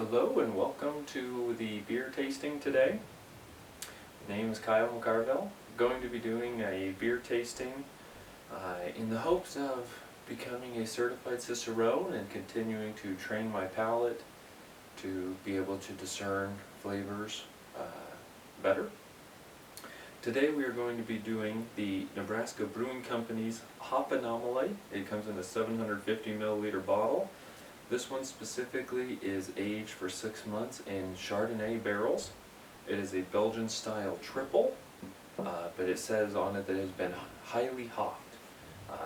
Hello and welcome to the beer tasting today. My name is Kyle McCarville. I'm going to be doing a beer tasting in the hopes of becoming a certified Cicerone and continuing to train my palate to be able to discern flavors better. Today we are going to be doing the Nebraska Brewing Company's HopAnomoly. It comes in a 750 milliliter bottle. This one specifically is aged for 6 months in Chardonnay barrels. It is a Belgian style triple, but it says on it that it has been highly hopped.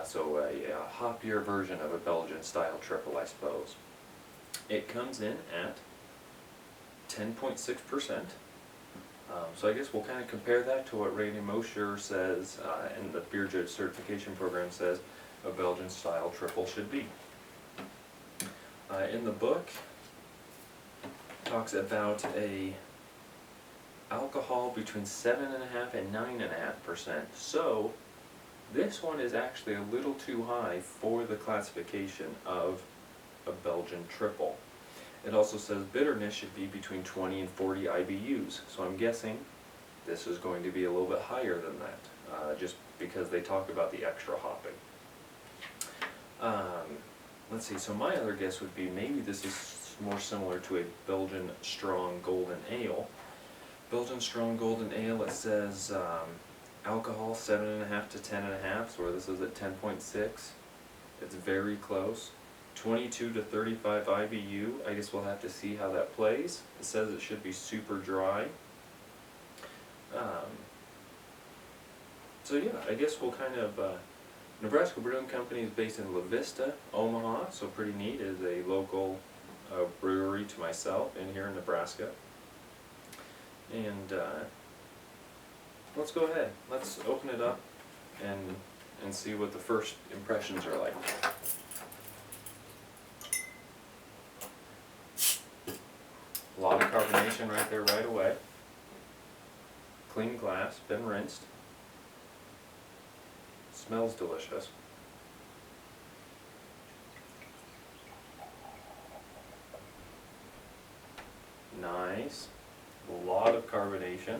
So a hoppier version of a Belgian style triple, I suppose. It comes in at 10.6%. So I guess we'll kind of compare that to what Randy Mosher says and the Beer Judge Certification Program says a Belgian style triple should be. In the book, talks about a alcohol between 7.5% and 9.5%. So this one is actually a little too high for the classification of a Belgian triple. It also says bitterness should be between 20 and 40 IBUs. So I'm guessing this is going to be a little bit higher than that, just because they talk about the extra hopping. Let's see, so my other guess would be maybe this is more similar to a Belgian Strong Golden Ale. Belgian Strong Golden Ale, it says alcohol 7.5 to 10.5, so this is at 10.6. It's very close. 22 to 35 IBU, I guess we'll have to see how that plays. It says it should be super dry. So yeah, I guess we'll kind of Nebraska Brewing Company is based in La Vista, Omaha, so pretty neat. It is a local brewery to myself in here in Nebraska. And let's go ahead. Let's open it up and see what the first impressions are like. A lot of carbonation right there right away. Clean glass, been rinsed. Smells delicious. Nice. A lot of carbonation,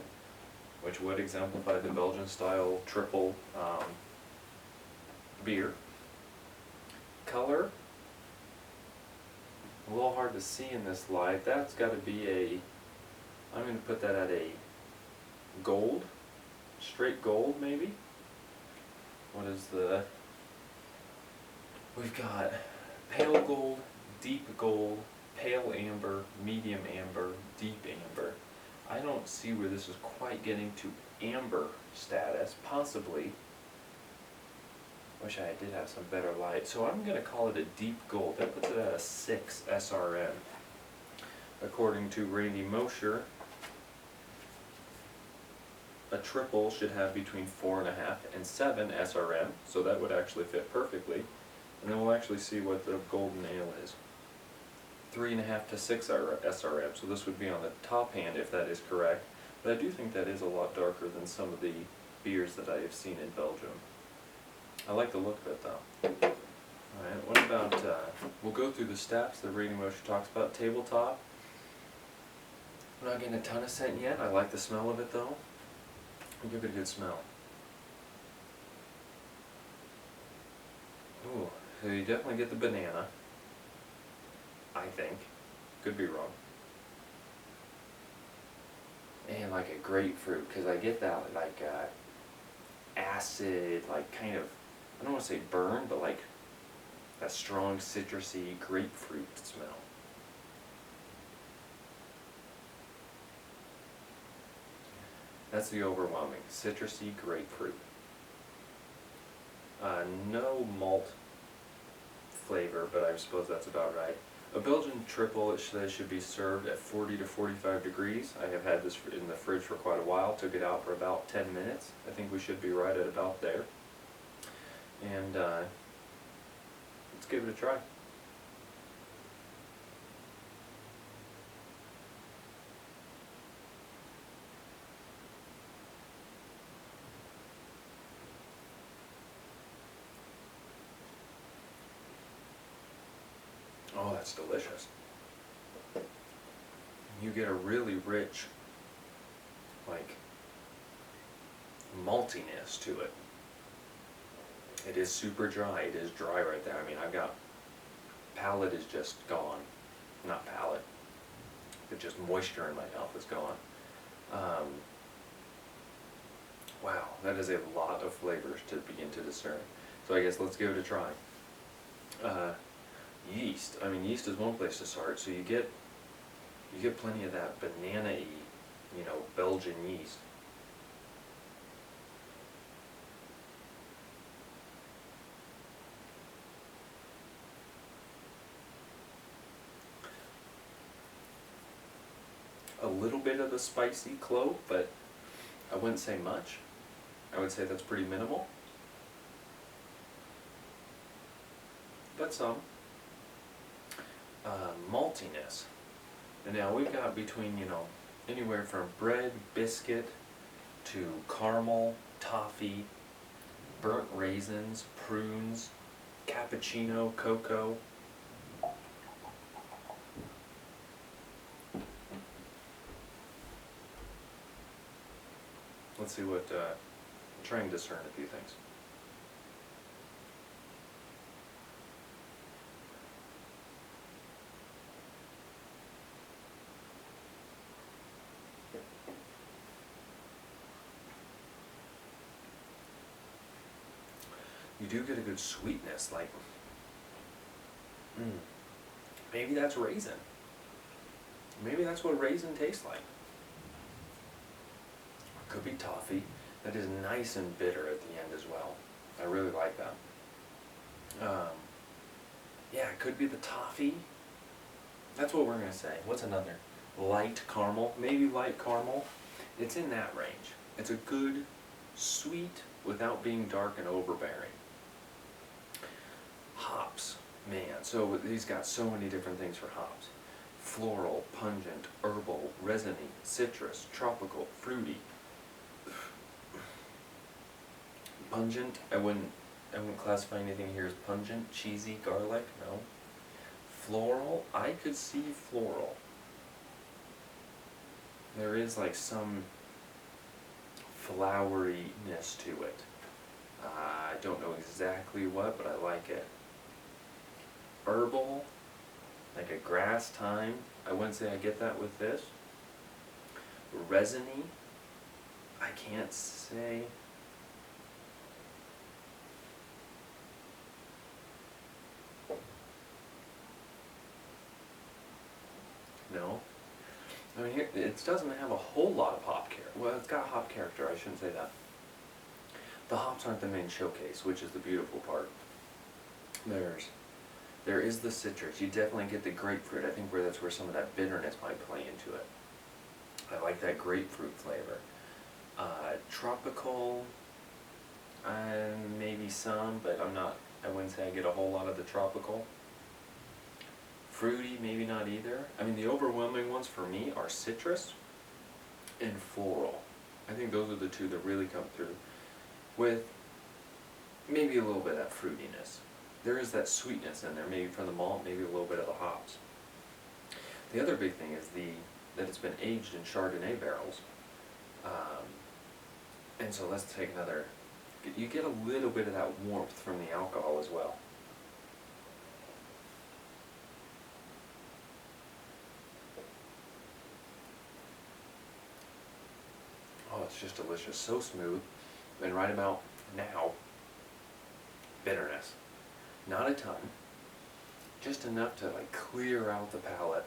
which would exemplify the Belgian style triple beer. Color, a little hard to see in this light. That's got to be I'm going to put that at a gold, straight gold maybe. What is we've got pale gold, deep gold, pale amber, medium amber, deep amber. I don't see where this is quite getting to amber status, possibly. Wish I did have some better light. So I'm going to call it a deep gold. That puts it at a 6 SRM. According to Randy Mosher, a triple should have between 4.5 and 7 SRM, so that would actually fit perfectly. And then we'll actually see what the golden ale is. 3.5 to 6 SRM, so this would be on the top hand if that is correct. But I do think that is a lot darker than some of the beers that I have seen in Belgium. I like the look of it though. Alright, what about, we'll go through the steps that Randy Mosher talks about. Tabletop. I'm not getting a ton of scent yet. I like the smell of it though. I'll give it a good smell. Ooh, so you definitely get the banana, I think. Could be wrong. And like a grapefruit, because I get that like acid, like kind of, I don't want to say burn, but like that strong citrusy grapefruit smell. That's the overwhelming, citrusy grapefruit. No malt flavor, but I suppose that's about right. A Belgian triple, it should be served at 40 to 45 degrees. I have had this in the fridge for quite a while, took it out for about 10 minutes. I think we should be right at about there. And let's give it a try. Oh, that's delicious. you get a really rich, like, maltiness to it. It is super dry. It is dry right there. I mean, I've got, palate is just gone. Not palate, but just moisture in my mouth is gone. Wow, that is a lot of flavors to begin to discern. So I guess let's give it a try. Yeast. I mean, yeast is one place to start. So you get plenty of that banana-y, Belgian yeast. A little bit of the spicy clove, but I wouldn't say much. I would say that's pretty minimal. But some. Maltiness. And now we've got between, anywhere from bread, biscuit, to caramel, toffee, burnt raisins, prunes, cappuccino, cocoa. Let's see what, try and discern a few things. You do get a good sweetness, like, maybe that's raisin. Maybe that's what raisin tastes like. Could be toffee. That is nice and bitter at the end as well. I really like that. Yeah, it could be the toffee. That's what we're going to say. What's another? Light caramel. Maybe light caramel. It's in that range. It's a good sweet without being dark and overbearing. Hops. Man, so he's got so many different things for hops. Floral, pungent, herbal, resiny, citrus, tropical, fruity. Pungent, I wouldn't classify anything here as pungent. Cheesy, garlic, no. Floral, I could see floral. There is like some floweriness to it. I don't know exactly what, but I like it. Herbal, like a grass, thyme. I wouldn't say I get that with this. Resiny, I can't say. No. I mean, here, it doesn't have a whole lot of hop character. Well, it's got hop character, I shouldn't say that. The hops aren't the main showcase, which is the beautiful part. There is the citrus. You definitely get the grapefruit. I think that's where some of that bitterness might play into it. I like that grapefruit flavor. Tropical, maybe some, but I wouldn't say I get a whole lot of the tropical. Fruity, maybe not either. I mean, the overwhelming ones for me are citrus and floral. I think those are the two that really come through, with maybe a little bit of that fruitiness. There is that sweetness in there, maybe from the malt, maybe a little bit of the hops. The other big thing is that it's been aged in Chardonnay barrels. And so let's take another, you get a little bit of that warmth from the alcohol as well. Oh, it's just delicious, so smooth. And right about now, bitterness. Not a ton, just enough to like clear out the palate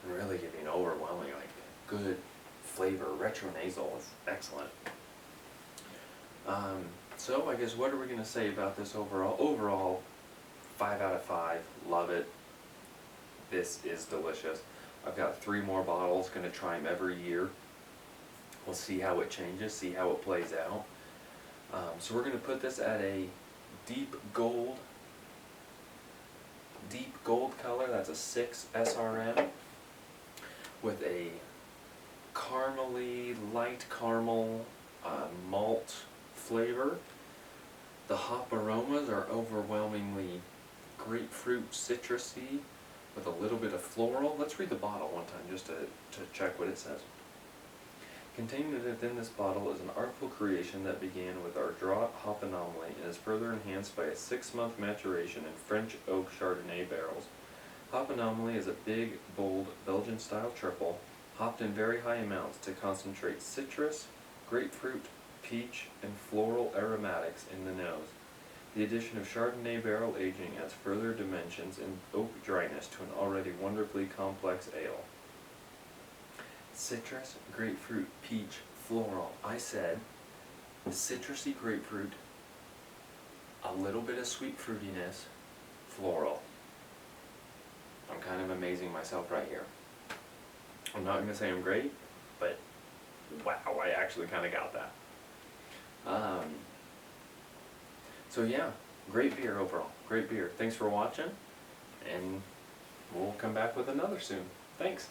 and really give you an overwhelming, like, good flavor. Retronasal is excellent. So I guess what are we going to say about this overall? Overall, 5 out of 5, love it. This is delicious. I've got 3 more bottles, going to try them every year. We'll see how it changes, see how it plays out. So we're going to put this at a deep gold color. That's a 6 SRM with a caramely, light caramel malt flavor. The hop aromas are overwhelmingly grapefruit, citrusy, with a little bit of floral. Let's read the bottle one time just to check what it says. Contained within this bottle is an artful creation that began with our draught HopAnomoly and is further enhanced by a 6-month maturation in French oak Chardonnay barrels. HopAnomoly is a big, bold, Belgian-style triple, hopped in very high amounts to concentrate citrus, grapefruit, peach, and floral aromatics in the nose. The addition of Chardonnay barrel aging adds further dimensions and oak dryness to an already wonderfully complex ale. Citrus, grapefruit, peach, floral. I said citrusy grapefruit, a little bit of sweet fruitiness, floral. I'm kind of amazing myself right here. I'm not going to say I'm great, but wow, I actually kind of got that. So yeah, great beer overall. Great beer. Thanks for watching, and we'll come back with another soon. Thanks.